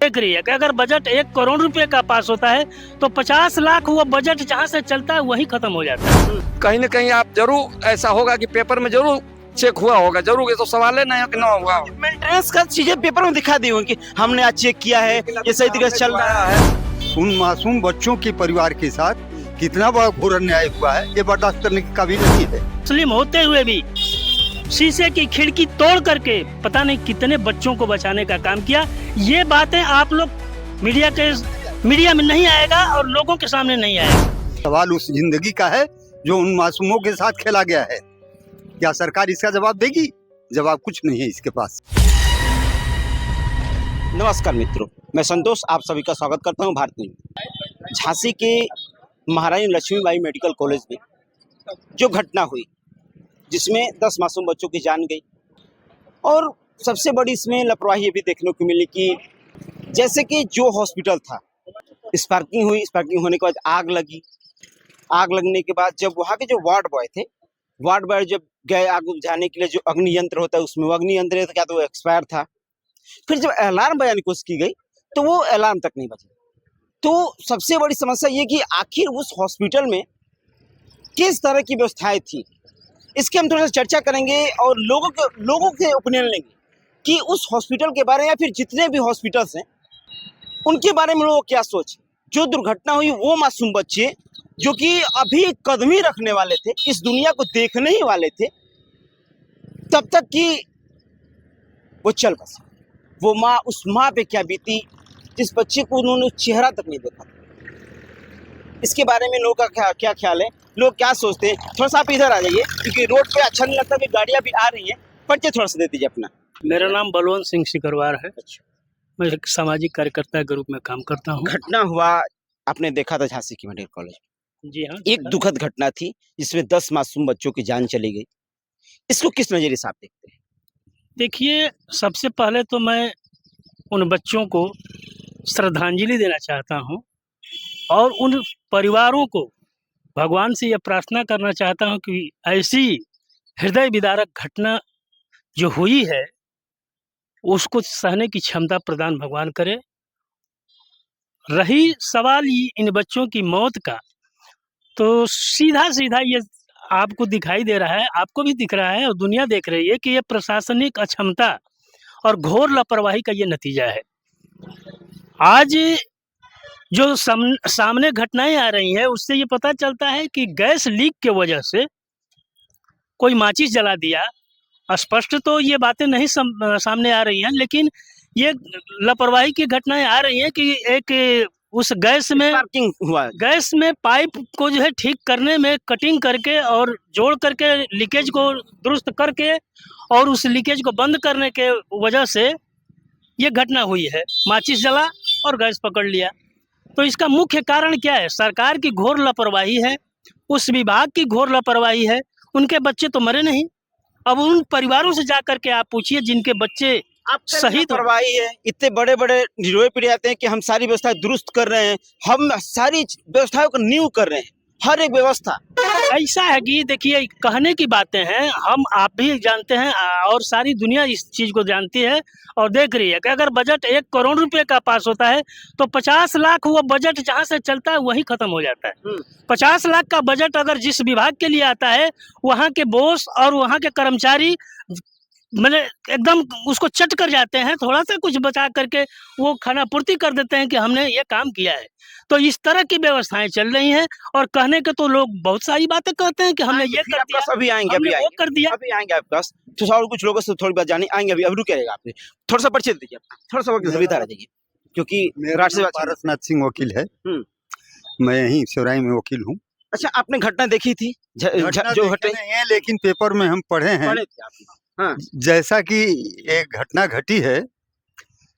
देख रही है कि अगर बजट 1 करोड़ रुपए का पास होता है तो 50 लाख वो बजट जहाँ से चलता है वही खत्म हो जाता है। कहीं न कहीं आप जरूर ऐसा होगा कि पेपर में जरूर चेक हुआ होगा, जरूर, ये तो सवाल है नहीं कि ना हुआ। मेंटेनेंस का चीजें पेपर में दिखा दी होंगी, हमने आज चेक किया है, ये सही तरीके से चल रहा है। उन मासूम बच्चों के परिवार के साथ कितना बड़ा घोर अन्याय हुआ है, ये बर्दाश्त करने की काबिल नहीं है। मुस्लिम होते हुए भी शीशे की खिड़की तोड़ करके पता नहीं कितने बच्चों को बचाने का काम किया। ये बातें आप लोग मीडिया में नहीं आएगा और लोगों के सामने नहीं आएगा। सवाल उस जिंदगी का है जो उन मासूमों के साथ खेला गया है। क्या सरकार इसका जवाब देगी? जवाब कुछ नहीं है इसके पास। नमस्कार मित्रों, मैं संतोष आप सभी का स्वागत करता हूं भारत न्यूज। झांसी के महारानी लक्ष्मीबाई मेडिकल कॉलेज में जो घटना हुई जिसमें 10 मासूम बच्चों की जान गई, और सबसे बड़ी इसमें लापरवाही ये भी देखने को मिली कि जैसे कि जो हॉस्पिटल था, स्पार्किंग हुई, स्पार्किंग होने के बाद आग लगी। आग लगने के बाद जब वहाँ के जो वार्ड बॉय थे, वार्ड बॉय जब गए आग बुझाने के लिए, जो अग्नि यंत्र होता है उसमें वो अग्नि यंत्र क्या तो वो एक्सपायर था। फिर जब अलार्म बजाने की कोशिश की गई तो वो अलार्म तक नहीं बजा। तो सबसे बड़ी समस्या ये कि आखिर उस हॉस्पिटल में किस तरह की व्यवस्थाएं थी, इसके हम थोड़ा सा चर्चा करेंगे और लोगों के ओपिनियन लेंगे कि उस हॉस्पिटल के बारे में या फिर जितने भी हॉस्पिटल्स हैं उनके बारे में लोग क्या सोच। जो दुर्घटना हुई वो मासूम बच्चे जो कि अभी कदमी रखने वाले थे, इस दुनिया को देखने ही वाले थे, तब तक कि वो चल बसे। वो माँ, उस माँ पे क्या बीती जिस बच्चे को उन्होंने चेहरा तक नहीं देखा। इसके बारे में लोगों का क्या ख्याल है, लोग क्या सोचते हैं, थोड़ा सा आप इधर आ जाइए क्योंकि रोड पे अच्छा नहीं लगता कि गाड़ियाँ भी आ रही हैं। परिचय थोड़ा सा दे दीजिए अपना। मेरा नाम बलवंत सिंह सिकरवार है। मैं एक सामाजिक कार्यकर्ता के रूप में काम करता हूँ। घटना हुआ आपने देखा था झांसी की मेडिकल कॉलेज में। जी हाँ, एक दुखद घटना थी जिसमें 10 मासूम बच्चों की जान चली गई। इसको किस नजरिए से आप देखते हैं? देखिए, सबसे पहले तो मैं उन बच्चों को श्रद्धांजलि देना चाहता हूँ और उन परिवारों को भगवान से यह प्रार्थना करना चाहता हूँ कि ऐसी हृदय विदारक घटना जो हुई है उसको सहने की क्षमता प्रदान भगवान करे। रही सवाल इन बच्चों की मौत का, तो सीधा ये आपको दिखाई दे रहा है, आपको भी दिख रहा है और दुनिया देख रही है कि ये प्रशासनिक अक्षमता और घोर लापरवाही का ये नतीजा है। आज जो सामने घटनाएं आ रही हैं उससे ये पता चलता है कि गैस लीक के वजह से कोई माचिस जला दिया। स्पष्ट तो ये बातें नहीं सामने आ रही हैं, लेकिन ये लापरवाही की घटनाएं आ रही हैं कि एक उस गैस में पाइप को जो है ठीक करने में कटिंग करके और जोड़ करके लीकेज को दुरुस्त करके और उस लीकेज को बंद करने के वजह से ये घटना हुई है। माचिस जला और गैस पकड़ लिया। तो इसका मुख्य कारण क्या है? सरकार की घोर लापरवाही है, उस विभाग की घोर लापरवाही है। उनके बच्चे तो मरे नहीं। अब उन परिवारों से जाकर के आप पूछिए जिनके बच्चे शहीद लापरवाही है। इतने बड़े बड़े निरोए पड़ जाते हैं कि हम सारी व्यवस्था दुरुस्त कर रहे हैं, हम सारी व्यवस्थाओं को न्यू कर रहे हैं, हर एक व्यवस्था। ऐसा है कि देखिए, कहने की बातें हैं, हम आप भी जानते हैं और सारी दुनिया इस चीज को जानती है और देख रही है कि अगर बजट 1 करोड़ रुपए का पास होता है तो 50 लाख वो बजट जहाँ से चलता है वही खत्म हो जाता है। 50 लाख का बजट अगर जिस विभाग के लिए आता है, वहाँ के बॉस और वहाँ के कर्मचारी मैंने एकदम उसको चट कर जाते हैं, थोड़ा सा कुछ बचा करके वो खाना पूर्ति कर देते हैं कि हमने ये काम किया है। तो इस तरह की व्यवस्थाएं चल रही हैं और कहने के तो लोग बहुत सारी बातें कहते हैं कि हमने ये कर दिया, अभी आएंगे, वो कर दिया। अभी आएंगे आपके पास तो और कुछ लोगों से थोड़ी बात जानी आएंगे। अभी रुक रहेगा, आपने थोड़ा सा परिचय दीजिए अपना, थोड़ा सा वक्त सुविधा रह जाइए क्योंकि पारसनाथ सिंह वकील है, मैं यहीं सिवराई में वकील हूँ। अच्छा, आपने घटना देखी थी जो घटना है, लेकिन पेपर में हम पढ़े हैं। हाँ। जैसा कि एक घटना घटी है,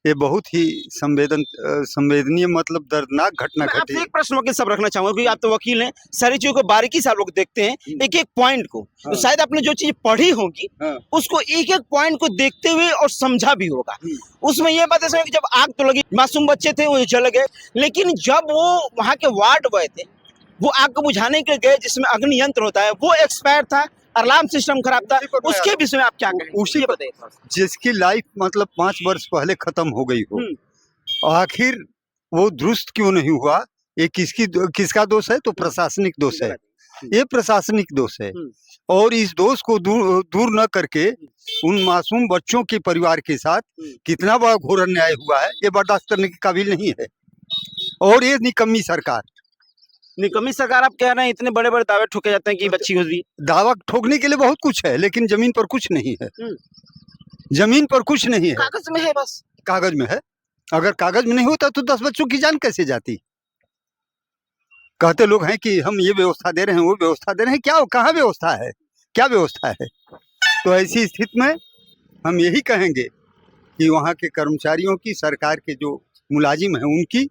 ये बहुत ही संवेदनीय मतलब दर्दनाक घटना घटी। आपसे एक प्रश्न वकील साहब रखना चाहूंगा क्योंकि आप तो वकील हैं, सारी चीजों को बारीकी से आप लोग देखते हैं, एक एक पॉइंट को। तो शायद आपने जो चीज पढ़ी होगी उसको एक एक पॉइंट को देखते हुए और समझा भी होगा। उसमें ये बात है कि जब आग तो लगी, मासूम बच्चे थे वो जल गए, लेकिन जब वो वहाँ के वार्ड बॉय थे वो आग को बुझाने के गए जिसमें अग्नि यंत्र होता है, वो एक्सपायर था, अलार्म सिस्टम खराब था। उसके विषय में आप क्या कहें? उसी बताइए, जिसकी लाइफ मतलब 5 वर्ष पहले खत्म हो गई हो आखिर वो दुरुस्त क्यों नहीं हुआ? ये किसका दोष है? तो प्रशासनिक दोष है, ये प्रशासनिक दोष है। और इस दोष को दूर न करके उन मासूम बच्चों के परिवार के साथ कितना बड़ा घोर अन्याय हुआ है, ये बर्दाश्त करने के काबिल नहीं है। और ये निकम्मी सरकार आप कह रहे हैं, इतने बड़े बड़े दावे ठोके जाते हैं कि बच्ची हुई। दावा ठोकने के लिए बहुत कुछ है, लेकिन जमीन पर कुछ नहीं है। जमीन पर कुछ नहीं है, कागज में है, बस कागज में है। अगर कागज में नहीं होता तो 10 बच्चों की जान कैसे जाती? कहते लोग हैं कि हम ये व्यवस्था दे रहे हैं, वो व्यवस्था दे रहे हैं, क्या कहाँ व्यवस्था है, क्या व्यवस्था है? तो ऐसी स्थिति में हम यही कहेंगे कि वहाँ के कर्मचारियों की, सरकार के जो मुलाजिम हैं उनकी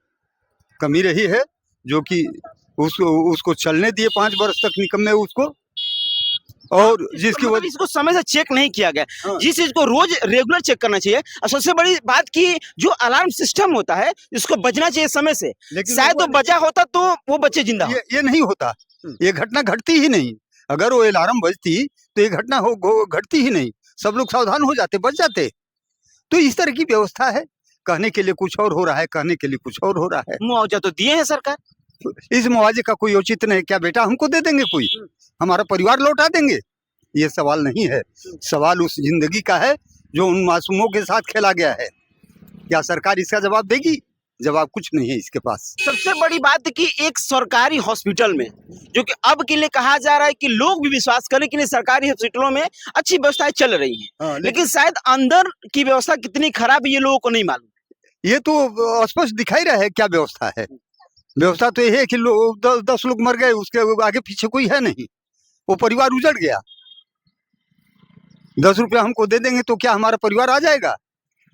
कमी रही है, जो कि उसको चलने दिए 5 वर्ष तक निकम्मे उसको, और जिसकी मतलब इसको समय से चेक नहीं किया गया। हाँ। जिस चीज को रोज रेगुलर चेक करना चाहिए। और सबसे बड़ी बात की जो अलार्म सिस्टम होता है, इसको बजना चाहिए समय से। शायद वो बजा होता तो वो बच्चे जिंदा ये नहीं होता, ये घटना घटती ही नहीं। अगर वो अलार्म बजती तो ये घटना घटती ही नहीं, सब लोग सावधान हो जाते, बच जाते। तो इस तरह की व्यवस्था है, कहने के लिए कुछ और हो रहा है, कहने के लिए कुछ और हो रहा है। मुआवजा तो दिए हैं सरकार, इस मुआवजे का कोई औचित्य नहीं। क्या बेटा हमको दे देंगे, कोई हमारा परिवार लौटा देंगे? ये सवाल नहीं है। सवाल उस जिंदगी का है जो उन मासूमों के साथ खेला गया है। क्या सरकार इसका जवाब देगी? जवाब कुछ नहीं है इसके पास। सबसे बड़ी बात कि एक सरकारी हॉस्पिटल में, जो कि अब के लिए कहा जा रहा है कि लोग भी विश्वास करें कि नहीं, सरकारी हॉस्पिटलों में अच्छी व्यवस्थाएं चल रही हैं, लेकिन शायद अंदर की व्यवस्था कितनी खराब है ये लोगों को नहीं मालूम। ये तो स्पष्ट दिखाई रहा है क्या व्यवस्था है। व्यवस्था तो ये है कि 10 लोग मर गए, उसके आगे पीछे कोई है नहीं, वो परिवार उजड़ गया। 10 रुपया हमको दे देंगे तो क्या हमारा परिवार आ जाएगा?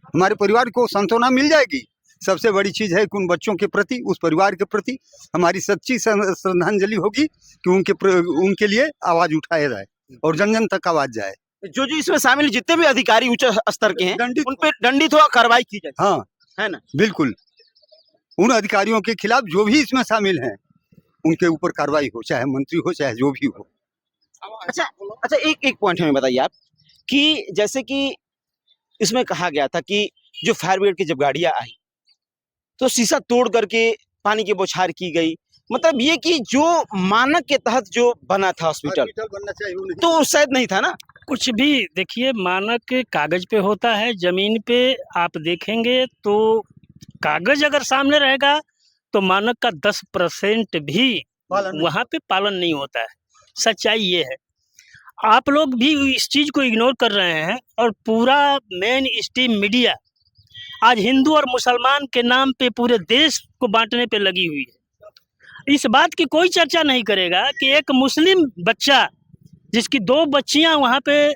हमारे परिवार को सांत्वना मिल जाएगी। सबसे बड़ी चीज है कि उन बच्चों के प्रति, उस परिवार के प्रति हमारी सच्ची श्रद्धांजलि होगी कि उनके लिए आवाज उठाया जाए और जन जन तक आवाज जाए। जो इसमें शामिल जितने भी अधिकारी उच्च स्तर के हैं, उन पे दंडित हो, कार्रवाई की जाए। हाँ, है ना? बिल्कुल। उन अधिकारियों के खिलाफ जो भी इसमें शामिल हैं, उनके ऊपर कार्रवाई हो, चाहे मंत्री हो, चाहे जो भी हो। अच्छा, एक पॉइंट हमें बताइए आप कि जैसे कि इसमें कहा गया था कि जो फायर ब्रिगेड की जब गाड़ियां आई तो शीशा तोड़ करके पानी की बौछार की गई। मतलब ये कि जो मानक के तहत जो बना था हॉस्पिटल बनना चाहिए, तो शायद नहीं था ना। कुछ भी देखिए, मानक कागज पे होता है, जमीन पे आप देखेंगे तो कागज अगर सामने रहेगा तो मानक का 10% भी वहाँ पे पालन नहीं होता है। सच्चाई ये है। आप लोग भी इस चीज को इग्नोर कर रहे हैं और पूरा मेन स्ट्रीम मीडिया आज हिंदू और मुसलमान के नाम पे पूरे देश को बांटने पे लगी हुई है। इस बात की कोई चर्चा नहीं करेगा कि एक मुस्लिम बच्चा जिसकी 2 बच्चियां वहाँ पे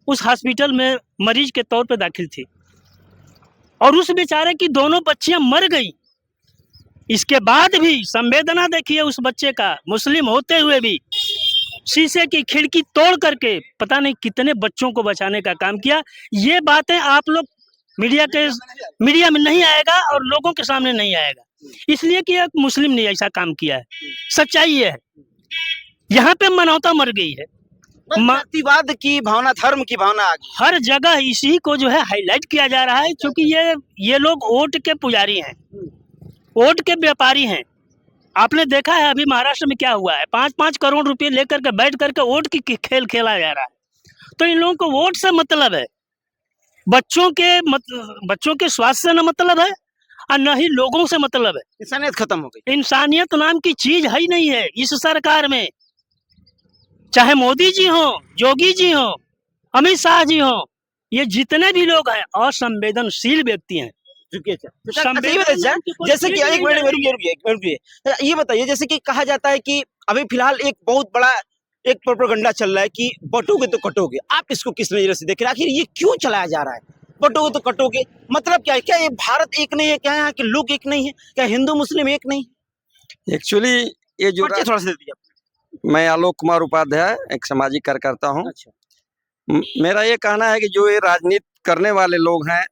उस हॉस्पिटल में मरीज के तौर पे दाखिल थी और उस बेचारे की दोनों बच्चियां मर गई। इसके बाद भी संवेदना देखिए उस बच्चे का, मुस्लिम होते हुए भी शीशे की खिड़की तोड़ करके पता नहीं कितने बच्चों को बचाने का काम किया। ये बातें आप लोग मीडिया में नहीं आएगा और लोगों के सामने नहीं आएगा, इसलिए कि एक मुस्लिम ने ऐसा काम किया है। सच्चाई ये है, यहाँ पे मानवता मर गई है, जातिवाद की भावना, धर्म की भावना आ गई हर जगह। इसी को जो है हाईलाइट किया जा रहा है, क्योंकि ये लोग वोट के पुजारी हैं, वोट के व्यापारी हैं। आपने देखा है अभी महाराष्ट्र में क्या हुआ है, 5-5 करोड़ रुपए लेकर के बैठ करके वोट की खेल खेला जा रहा है। तो इन लोगों को वोट से मतलब है, बच्चों के स्वास्थ्य से न मतलब है और न ही लोगों से मतलब है। इंसानियत खत्म हो गई। इंसानियत नाम की चीज है ही नहीं है इस सरकार में। चाहे मोदी जी हो, योगी जी हो, अमित शाह जी हो, ये जितने भी लोग हैं असंवेदनशील व्यक्ति हैं। जैसे कि एक मिनट ये बताइए, जैसे कि कहा जाता है कि अभी फिलहाल एक बहुत बड़ा एक प्रोपेगेंडा चल रहा है कि बटोगे तो कटोगे। आप इसको किस नजर से देख रहे हैं? आखिर ये क्यों चलाया जा रहा है? बटोगे तो कटोगे मतलब क्या है? क्या ये भारत एक नहीं है? क्या यहाँ के लोग एक नहीं है? क्या हिंदू मुस्लिम एक नहीं? एक्चुअली ये जो थोड़ा सा दे दीजिए। मैं आलोक कुमार उपाध्याय, एक सामाजिक कार्यकर्ता हूँ। अच्छा। मेरा ये कहना है कि जो ये राजनीति करने वाले लोग हैं,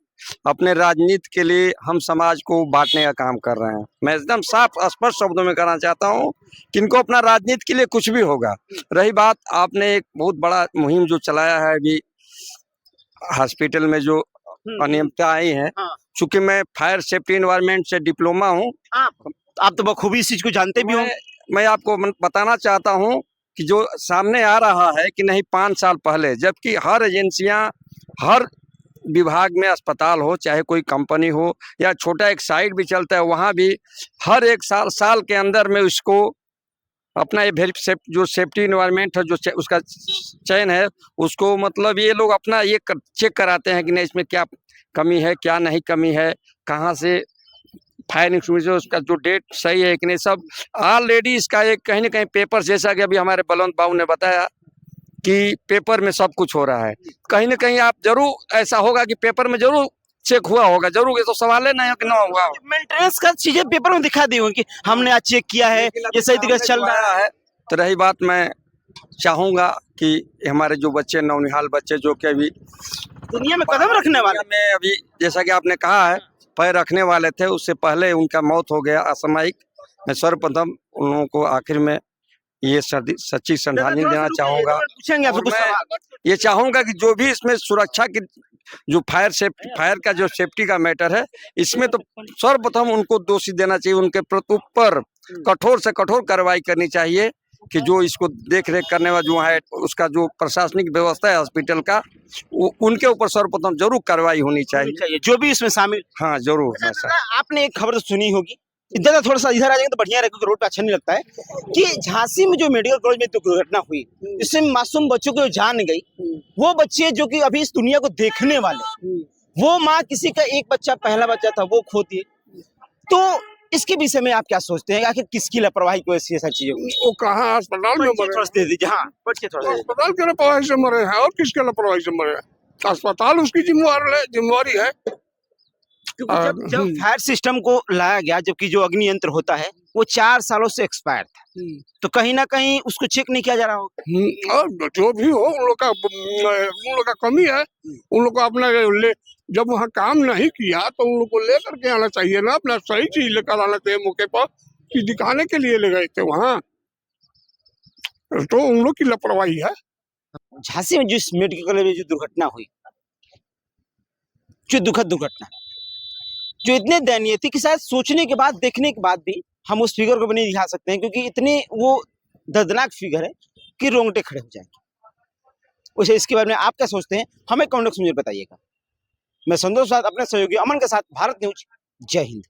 अपने राजनीति के लिए हम समाज को बांटने का काम कर रहे हैं। मैं एकदम साफ स्पष्ट शब्दों में कहना चाहता हूँ कि इनको अपना राजनीति के लिए कुछ भी होगा। रही बात, आपने एक बहुत बड़ा मुहिम जो चलाया है अभी हॉस्पिटल में जो अनियमितता आई है। हाँ। चूंकि मैं फायर सेफ्टी एनवायरनमेंट से डिप्लोमा हूँ, आप तो बखूबी इस चीज को जानते भी होंगे। मैं आपको बताना चाहता हूँ कि जो सामने आ रहा है कि नहीं 5 साल पहले, जबकि हर एजेंसियां, हर विभाग में, अस्पताल हो चाहे कोई कंपनी हो या छोटा एक साइट भी चलता है, वहाँ भी हर एक साल के अंदर में उसको अपना ये जो सेफ्टी एनवायरनमेंट है, जो उसका चयन है, उसको मतलब ये लोग अपना ये चेक कराते हैं कि नहीं इसमें क्या कमी है, क्या नहीं कमी है, कहाँ से फायर एक्सटिंग्विशर उसका जो डेट सही है कि नहीं, सब ऑलरेडी इसका एक कहीं ना कहीं पेपर, जैसा कि अभी हमारे बलवंत बाबू ने बताया कि पेपर में सब कुछ हो रहा है। कहीं ना कहीं आप जरूर ऐसा होगा कि पेपर में जरूर चेक हुआ होगा, जरूर, ये तो सवाल है नहीं कि ना हुआ। मेंटेनेंस का चीजें पेपर में दिखा दी होंगी कि हमने आज चेक किया है, ये सही तरीके से चल रहा है। तो रही बात, मैं चाहूंगा कि हमारे जो बच्चे, नौनिहाल बच्चे जो कि अभी दुनिया में कदम रखने वाले, में अभी जैसा कि आपने कहा है पैर रखने वाले थे, उससे पहले उनका मौत हो गया असामयिक। मैं सर्वप्रथम उन लोगों को आखिर में ये सच्ची श्रद्धांजलि देना चाहूंगा। पूछेंगे आपसे कुछ सवाल। ये चाहूंगा कि जो भी इसमें सुरक्षा की जो फायर का जो सेफ्टी का मैटर है, इसमें तो सर्वप्रथम उनको दोषी देना चाहिए, उनके ऊपर कठोर से कठोर कार्रवाई करनी चाहिए कि जो इसको देख रेख करने वाला जो है, उसका जो प्रशासनिक व्यवस्था है हॉस्पिटल का, उनके ऊपर सर्वप्रथम जरूर कार्रवाई होनी चाहिए, जो भी इसमें शामिल। हाँ जरूर। आपने एक खबर तो सुनी होगी, इधर थोड़ा सा इधर आ जाएंगे तो बढ़िया रहेगा, रोड पे अच्छा नहीं लगता है, कि झांसी में जो मेडिकल कॉलेज में दुर्घटना हुई, इसमें मासूम बच्चों की जान गई, वो बच्चे जो कि अभी इस दुनिया को देखने वाले, वो माँ, किसी का एक बच्चा, पहला बच्चा था, वो खोती है। तो इसके विषय में आप क्या सोचते हैं, आखिर किसकी लापरवाही को ऐसी चीजें? वो कहाँ अस्पताल में मरे, अस्पताल के लापरवाही से मरे हैं, और किसके लापरवाही से मरे हैं? अस्पताल उसकी जिम्मेवारी है। जब फायर सिस्टम को लाया गया, जबकि जो अग्नि यंत्र होता है वो 4 सालों से एक्सपायर था, तो कहीं ना कहीं उसको चेक नहीं किया जा रहा होगा। और जो भी हो, उन लोग का कमी है। उन लोग को अपना जब वहाँ काम नहीं किया तो उन लोग को लेकर के आना चाहिए ना, अपना सही चीज लेकर आना चाहिए मौके पर, कि दिखाने के लिए ले गए थे वहाँ, तो उन लोग की लापरवाही है। झांसी में जिस मेडिकल कॉलेज में जो दुर्घटना हुई, जो दुखद दुर्घटना, जो इतने दयनीय थी कि शायद सोचने के बाद, देखने के बाद भी हम उस फिगर को भी नहीं दिखा सकते हैं, क्योंकि इतनी वो दर्दनाक फिगर है कि रोंगटे खड़े हो जाएंगे। वैसे इसके बारे में आप क्या सोचते हैं, हमें कमेंट बॉक्स में बताइएगा। मैं संतोष साथ अपने सहयोगी अमन के साथ, भारत न्यूज, जय हिंद।